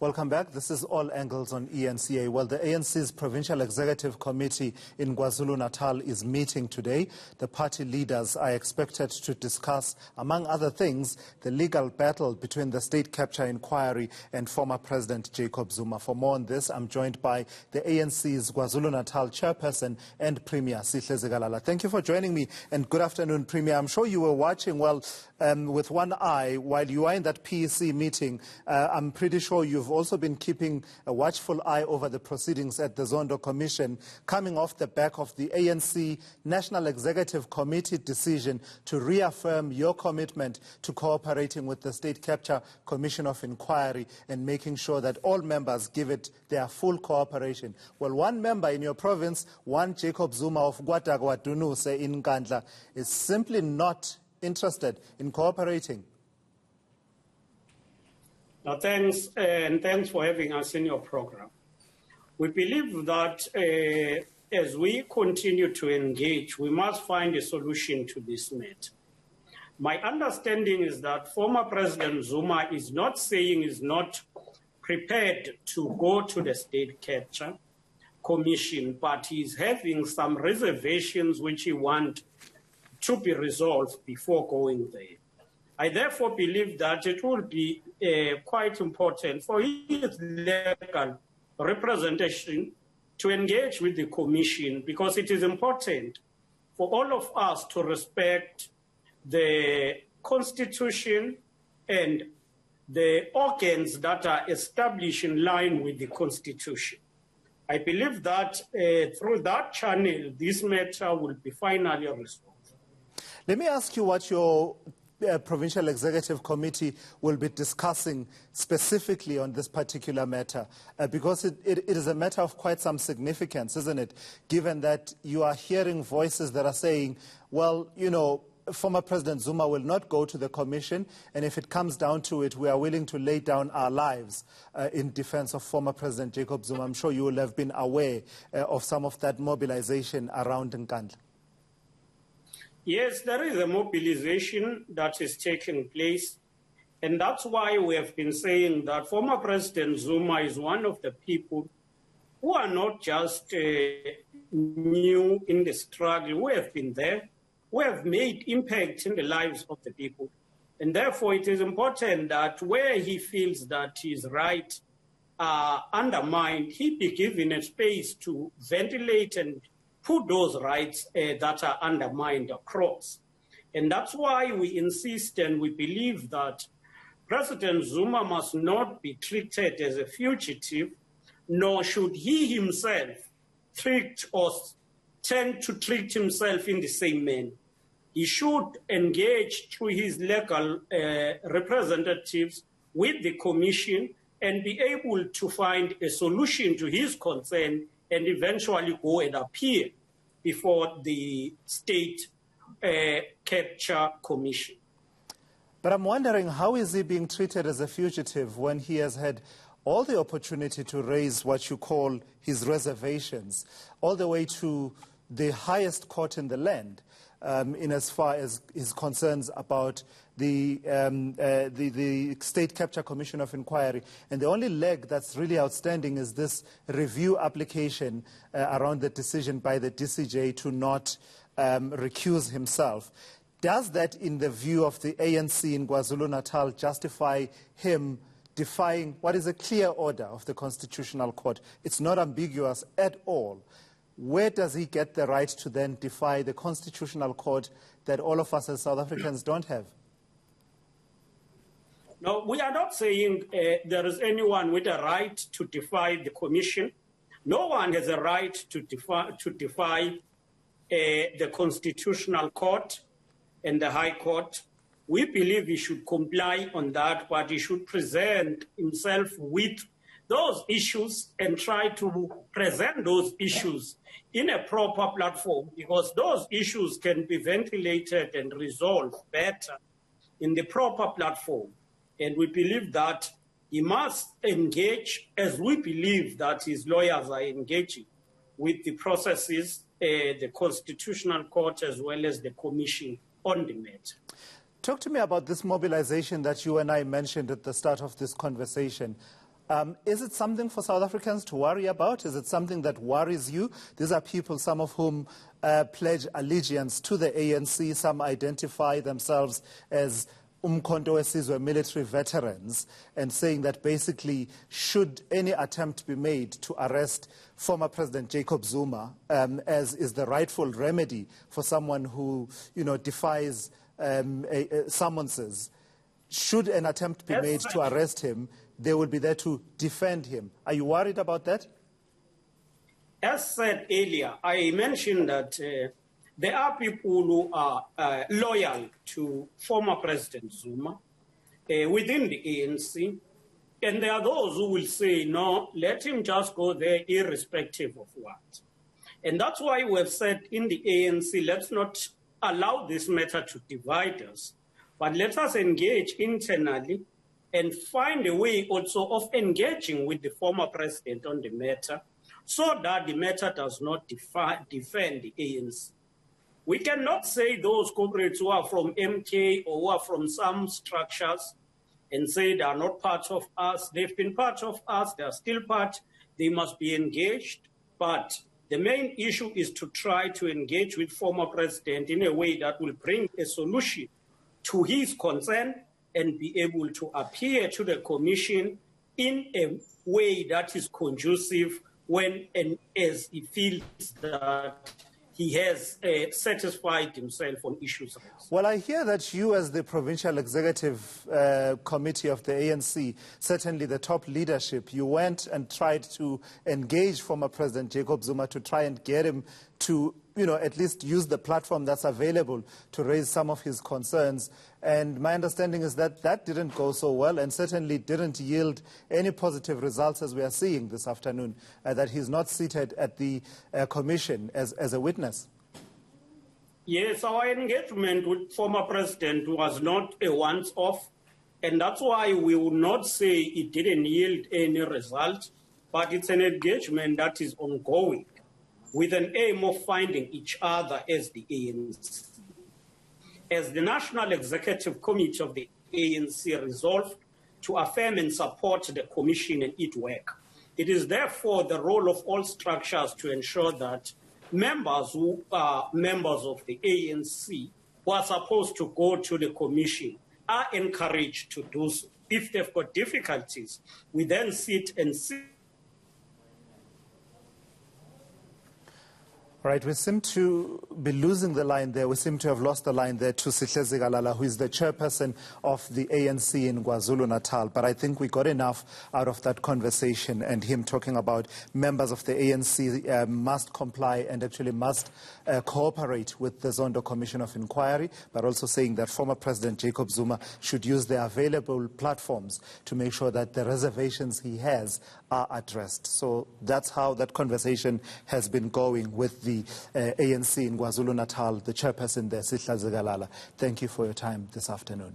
Welcome back. This is All Angles on ENCA. Well, the ANC's Provincial Executive Committee in KwaZulu-Natal is meeting today. The party leaders are expected to discuss, among other things, the legal battle between the state capture inquiry and former President Jacob Zuma. For more on this, I'm joined by the ANC's KwaZulu-Natal Chairperson and Premier, Sihle Zikalala. Thank you for joining me, and good afternoon, Premier. I'm sure you were watching, with one eye while you are in that PEC meeting. I'm pretty sure you've also been keeping a watchful eye over the proceedings at the Zondo Commission, coming off the back of the ANC National Executive Committee decision to reaffirm your commitment to cooperating with the State Capture Commission of Inquiry and making sure that all members give it their full cooperation. Well, one member in your province, one Jacob Zuma of Dunuse in Nkandla, is simply not interested in cooperating. Thanks, and thanks for having us in your program. We believe that as we continue to engage, we must find a solution to this matter. My understanding is that former President Zuma is not saying he's not prepared to go to the State Capture Commission, but he's having some reservations which he wants to be resolved before going there. I therefore believe that it will be quite important for his legal representation to engage with the Commission, because it is important for all of us to respect the Constitution and the organs that are established in line with the Constitution. I believe that through that channel, this matter will be finally resolved. Let me ask you what your Provincial Executive Committee will be discussing specifically on this particular matter, because it is a matter of quite some significance, isn't it? Given that you are hearing voices that are saying, well, you know, former President Zuma will not go to the Commission, and if it comes down to it, we are willing to lay down our lives in defense of former President Jacob Zuma. I'm sure you will have been aware of some of that mobilization around Nkandla. Yes, there is a mobilization that is taking place, and that's why we have been saying that former President Zuma is one of the people who are not just new in the struggle, who have been there, who have made impact in the lives of the people. And therefore, it is important that where he feels that his rights are undermined, he be given a space to ventilate and put those rights that are undermined across. And that's why we insist and we believe that President Zuma must not be treated as a fugitive, nor should he himself treat or tend to treat himself in the same manner. He should engage through his legal representatives with the Commission and be able to find a solution to his concern and eventually go and appear before the State Capture Commission. But I'm wondering, how is he being treated as a fugitive when he has had all the opportunity to raise what you call his reservations, all the way to the highest court in the land, in as far as his concerns about the State Capture Commission of Inquiry. And the only leg that's really outstanding is this review application around the decision by the DCJ to not recuse himself. Does that, in the view of the ANC in KwaZulu-Natal, justify him defying what is a clear order of the Constitutional Court? It's not ambiguous at all. Where does he get the right to then defy the Constitutional Court that all of us as South Africans don't have? No, we are not saying there is anyone with a right to defy the Commission. No one has a right to defy the Constitutional Court and the High Court. We believe he should comply on that, but he should present himself with those issues and try to present those issues in a proper platform, because those issues can be ventilated and resolved better in the proper platform. And we believe that he must engage, as we believe that his lawyers are engaging, with the processes, the Constitutional Court as well as the Commission on the matter. Talk to me about this mobilization that you and I mentioned at the start of this conversation. Is it something for South Africans to worry about? Is it something that worries you? These are people, some of whom pledge allegiance to the ANC. Some identify themselves as Umkhonto weSizwe military veterans, and saying that basically should any attempt be made to arrest former President Jacob Zuma, as is the rightful remedy for someone who, defies summonses, should an attempt be made to arrest him, they will be there to defend him. Are you worried about that? As said earlier, I mentioned that there are people who are loyal to former President Zuma within the ANC, and there are those who will say, no, let him just go there irrespective of what. And that's why we have said in the ANC, let's not allow this matter to divide us, but let us engage internally and find a way also of engaging with the former president on the matter so that the matter does not defend the ANC. We cannot say those corporates who are from MK or who are from some structures and say they are not part of us. They've been part of us. They are still part. They must be engaged. But the main issue is to try to engage with former president in a way that will bring a solution to his concern and be able to appear to the commission in a way that is conducive when and as he feels that he has satisfied himself on issues. Well, I hear that you, as the Provincial Executive Committee of the ANC, certainly the top leadership, you went and tried to engage former President Jacob Zuma to try and get him to, at least use the platform that's available to raise some of his concerns. And my understanding is that that didn't go so well and certainly didn't yield any positive results, as we are seeing this afternoon, that he's not seated at the commission as a witness. Yes, our engagement with former president was not a once-off, and that's why we would not say it didn't yield any result, but it's an engagement that is ongoing with an aim of finding each other as the ANC. As the National Executive Committee of the ANC resolved to affirm and support the Commission and its work, it is therefore the role of all structures to ensure that members who are members of the ANC who are supposed to go to the Commission are encouraged to do so. If they've got difficulties, we then sit and see. Right, we seem to be losing the line there. We seem to have lost the line there to Sihle Zikalala, who is the chairperson of the ANC in KwaZulu-Natal. But I think we got enough out of that conversation and him talking about members of the ANC must comply and actually must cooperate with the Zondo Commission of Inquiry, but also saying that former President Jacob Zuma should use the available platforms to make sure that the reservations he has are addressed. So that's how that conversation has been going with the ANC in KwaZulu-Natal, the chairperson there, Sihle Zikalala. Thank you for your time this afternoon.